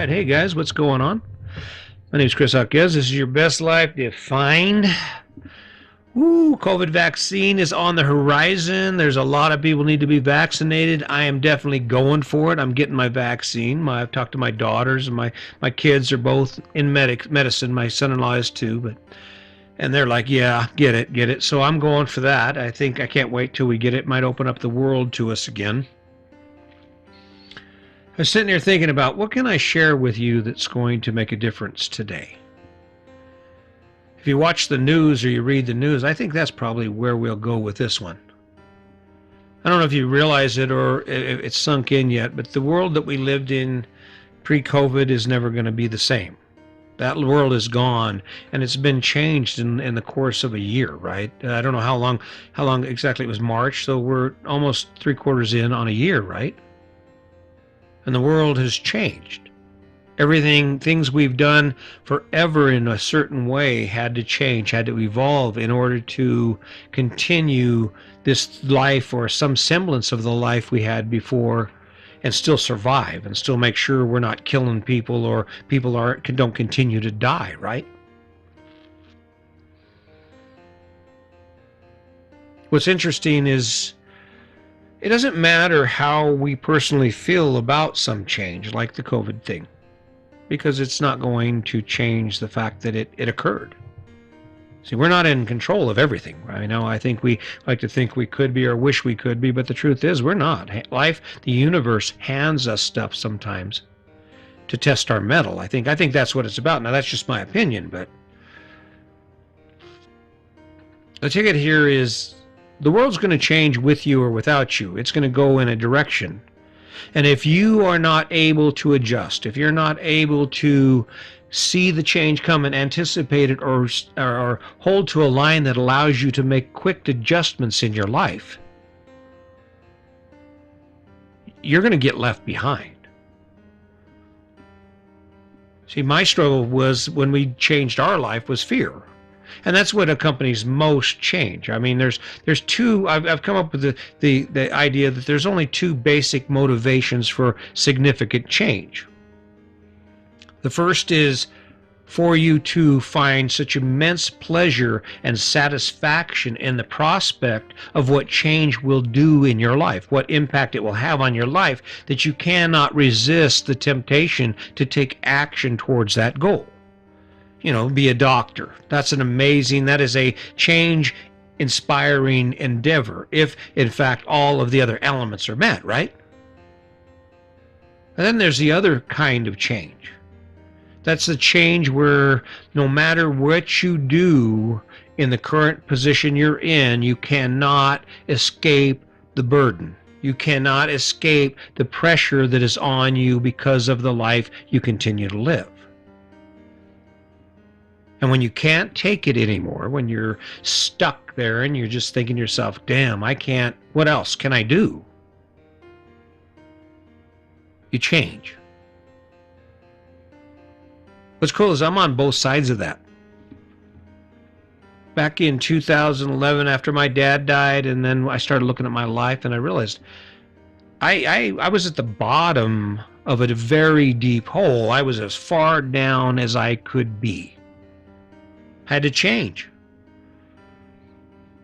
right, hey guys, what's going on? My name is Chris Hawkes. This is your best life defined. Woo, COVID vaccine is on the horizon. There's a lot of people need to be vaccinated. I am definitely going for it. I'm getting my vaccine. I've talked to my daughters, and my kids are both in medicine. My son-in-law is too, and they're like, yeah, get it. So I'm going for that. I think I can't wait till we get it. It might open up the world to us again. I was sitting here thinking about what can I share with you that's going to make a difference today. If you watch the news or you read the news, I think that's probably where we'll go with this one. I don't know if you realize it or if it's sunk in yet, but the world that we lived in pre-COVID is never going to be the same. That world is gone, and it's been changed in the course of a year, right? I don't know how long exactly. It was March, so we're almost 3/4 in on a year, right? And the world has changed. Things we've done forever in a certain way had to change, had to evolve in order to continue this life or some semblance of the life we had before and still survive and still make sure we're not killing people or people don't continue to die, right? What's interesting is it doesn't matter how we personally feel about some change, like the COVID thing, because it's not going to change the fact that it occurred. See, we're not in control of everything. Right now, I think we like to think we could be or wish we could be, but the truth is we're not. Life, the universe hands us stuff sometimes to test our mettle. I think that's what it's about. Now, that's just my opinion, but the ticket here is the world's going to change with you or without you. It's going to go in a direction. And if you are not able to adjust, if you're not able to see the change come and anticipate it or hold to a line that allows you to make quick adjustments in your life, you're going to get left behind. See, my struggle was when we changed our life was fear. And that's what accompanies most change. I mean, there's two. I've come up with the idea that there's only two basic motivations for significant change. The first is for you to find such immense pleasure and satisfaction in the prospect of what change will do in your life, what impact it will have on your life, that you cannot resist the temptation to take action towards that goal. You know, be a doctor. That is a change inspiring endeavor if in fact all of the other elements are met, right? And then there's the other kind of change. That's the change where no matter what you do in the current position you're in, you cannot escape the burden. You cannot escape the pressure that is on you because of the life you continue to live. And when you can't take it anymore, when you're stuck there and you're just thinking to yourself, damn, I can't, what else can I do? You change. What's cool is I'm on both sides of that. Back in 2011, after my dad died, and then I started looking at my life, and I realized I was at the bottom of a very deep hole. I was as far down as I could be. Had to change.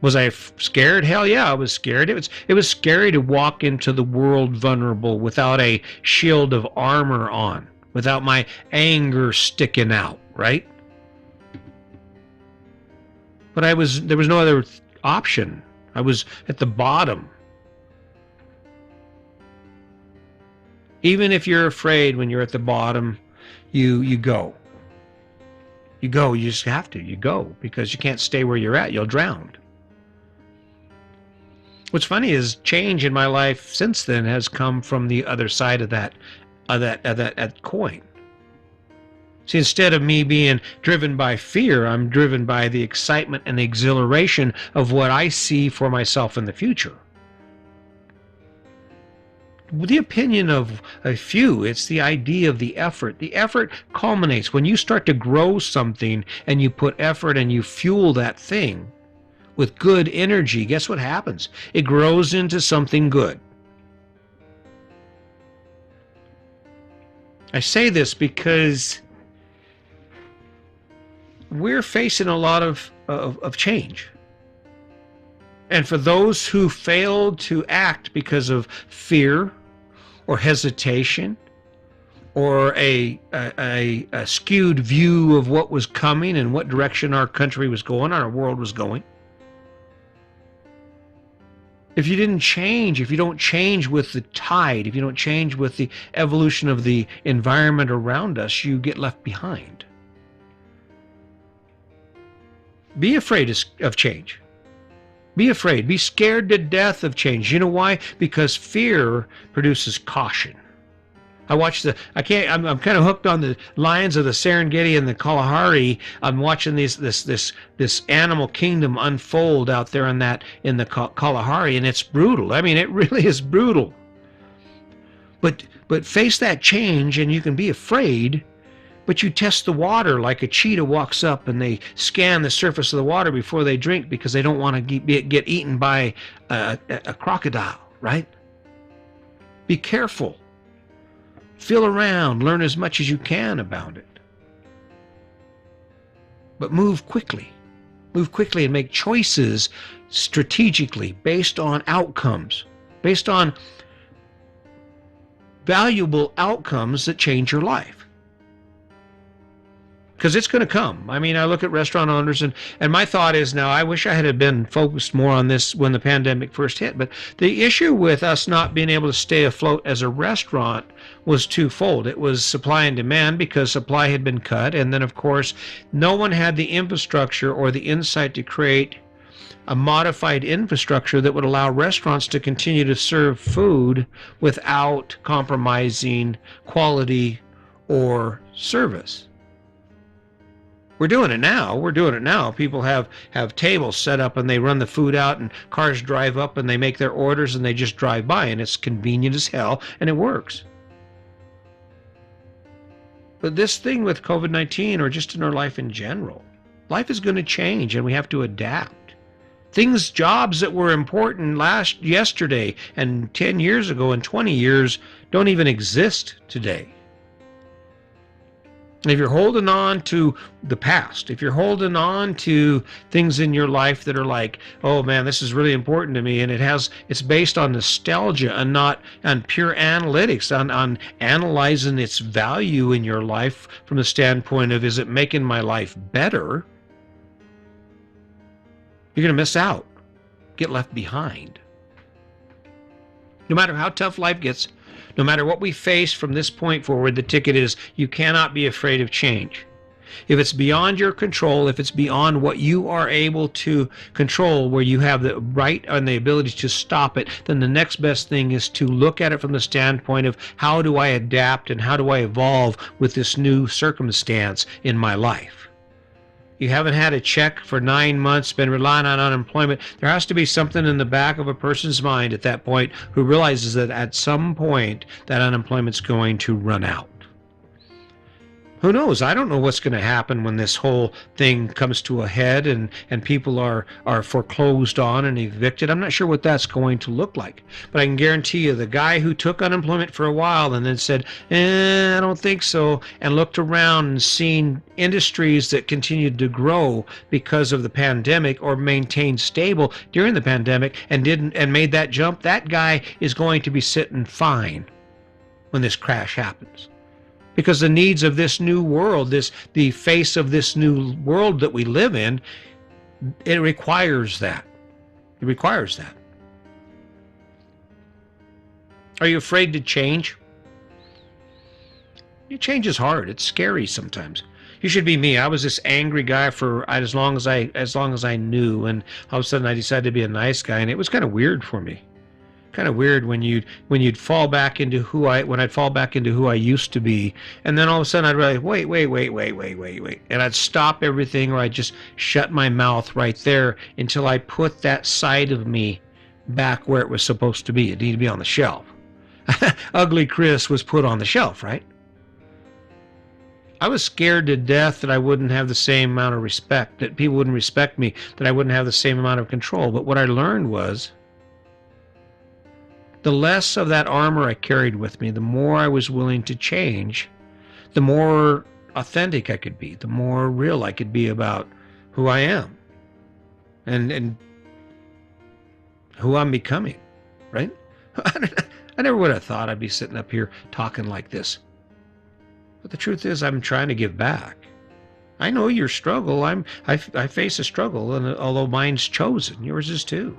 Was I scared? Hell yeah, I was scared. It was scary to walk into the world vulnerable without a shield of armor on, without my anger sticking out, right? But there was no other option. I was at the bottom. Even if you're afraid when you're at the bottom, you go. You go, you just have to. You go, because you can't stay where you're at. You'll drown. What's funny is change in my life since then has come from the other side of that coin. See, instead of me being driven by fear, I'm driven by the excitement and the exhilaration of what I see for myself in the future. The opinion of a few, it's the idea of the effort. The effort culminates when you start to grow something and you put effort and you fuel that thing with good energy. Guess what happens? It grows into something good. I say this because we're facing a lot of change. And for those who failed to act because of fear or hesitation or a skewed view of what was coming and what direction our country was going, our world was going, if you didn't change, if you don't change with the tide, if you don't change with the evolution of the environment around us, you get left behind. Be afraid of change. Be afraid. Be scared to death of change. You know why? Because fear produces caution. I'm kind of hooked on the lions of the Serengeti and the Kalahari. I'm watching this animal kingdom unfold out there in the Kalahari, and it's brutal. I mean, it really is brutal. But face that change, and you can be afraid. But you test the water like a cheetah walks up and they scan the surface of the water before they drink because they don't want to get eaten by a crocodile, right? Be careful. Feel around. Learn as much as you can about it. But move quickly. Move quickly and make choices strategically based on outcomes, based on valuable outcomes that change your life. Because it's going to come. I mean, I look at restaurant owners, and my thought is now, I wish I had been focused more on this when the pandemic first hit. But the issue with us not being able to stay afloat as a restaurant was twofold. It was supply and demand because supply had been cut. And then, of course, no one had the infrastructure or the insight to create a modified infrastructure that would allow restaurants to continue to serve food without compromising quality or service. We're doing it now. People have tables set up and they run the food out and cars drive up and they make their orders and they just drive by, and it's convenient as hell and it works. But this thing with COVID-19, or just in our life in general, life is going to change and we have to adapt. Jobs that were important yesterday and 10 years ago and 20 years don't even exist today. If you're holding on to the past, if you're holding on to things in your life that are like, oh man, this is really important to me, and it's based on nostalgia and not on pure analytics, on analyzing its value in your life from the standpoint of, is it making my life better? You're going to miss out, get left behind. No matter how tough life gets, no matter what we face from this point forward, the ticket is you cannot be afraid of change. If it's beyond your control, if it's beyond what you are able to control, where you have the right and the ability to stop it, then the next best thing is to look at it from the standpoint of, how do I adapt and how do I evolve with this new circumstance in my life? You haven't had a check for 9 months, been relying on unemployment. There has to be something in the back of a person's mind at that point who realizes that at some point that unemployment's going to run out. Who knows? I don't know what's going to happen when this whole thing comes to a head and people are foreclosed on and evicted. I'm not sure what that's going to look like. But I can guarantee you, the guy who took unemployment for a while and then said, I don't think so, and looked around and seen industries that continued to grow because of the pandemic or maintained stable during the pandemic and made that jump, that guy is going to be sitting fine when this crash happens. Because the needs of this new world, the face of this new world that we live in, it requires that. It requires that. Are you afraid to change? Change is hard. It's scary sometimes. You should be me. I was this angry guy for as long as I knew, and all of a sudden I decided to be a nice guy, and it was kind of weird for me. Kind of weird when you'd fall back into who I used to be, and then all of a sudden I'd realize, wait, and I'd stop everything, or I'd just shut my mouth right there until I put that side of me back where it was supposed to be. It needed to be on the shelf. Ugly Chris was put on the shelf, right? I was scared to death that I wouldn't have the same amount of respect, that people wouldn't respect me, that I wouldn't have the same amount of control. But what I learned was, the less of that armor I carried with me, the more I was willing to change the more authentic I could be, the more real I could be about who I am and who I'm becoming, right? I never would have thought I'd be sitting up here talking like this. But the truth is, I'm trying to give back. I know your struggle. I face a struggle, and although mine's chosen, yours is too.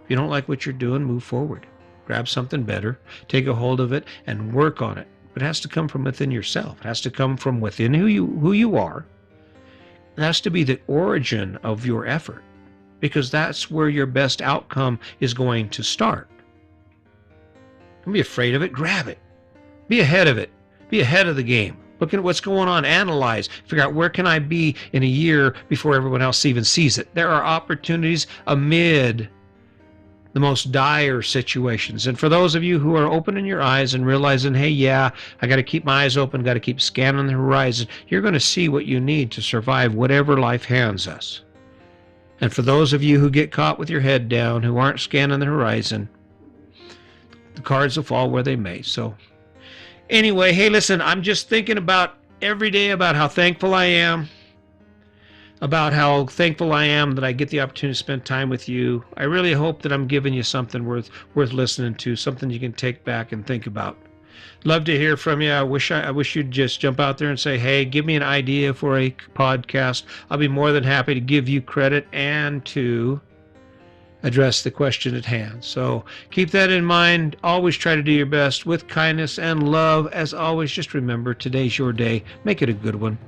If you don't like what you're doing, move forward. Grab something better, take a hold of it, and work on it. But it has to come from within yourself. It has to come from within who you are. It has to be the origin of your effort, because that's where your best outcome is going to start. Don't be afraid of it. Grab it. Be ahead of it. Be ahead of the game. Look at what's going on. Analyze. Figure out where can I be in a year before everyone else even sees it. There are opportunities amid the most dire situations. And for those of you who are opening your eyes and realizing, hey, yeah, I got to keep my eyes open, got to keep scanning the horizon, you're going to see what you need to survive whatever life hands us. And for those of you who get caught with your head down, who aren't scanning the horizon, the cards will fall where they may. So anyway, hey, listen, I'm just thinking about every day about how thankful I am, about how thankful I am that I get the opportunity to spend time with you. I really hope that I'm giving you something worth listening to, something you can take back and think about. Love to hear from you. I wish you'd just jump out there and say, hey, give me an idea for a podcast. I'll be more than happy to give you credit and to address the question at hand. So keep that in mind. Always try to do your best with kindness and love. As always, just remember, today's your day. Make it a good one.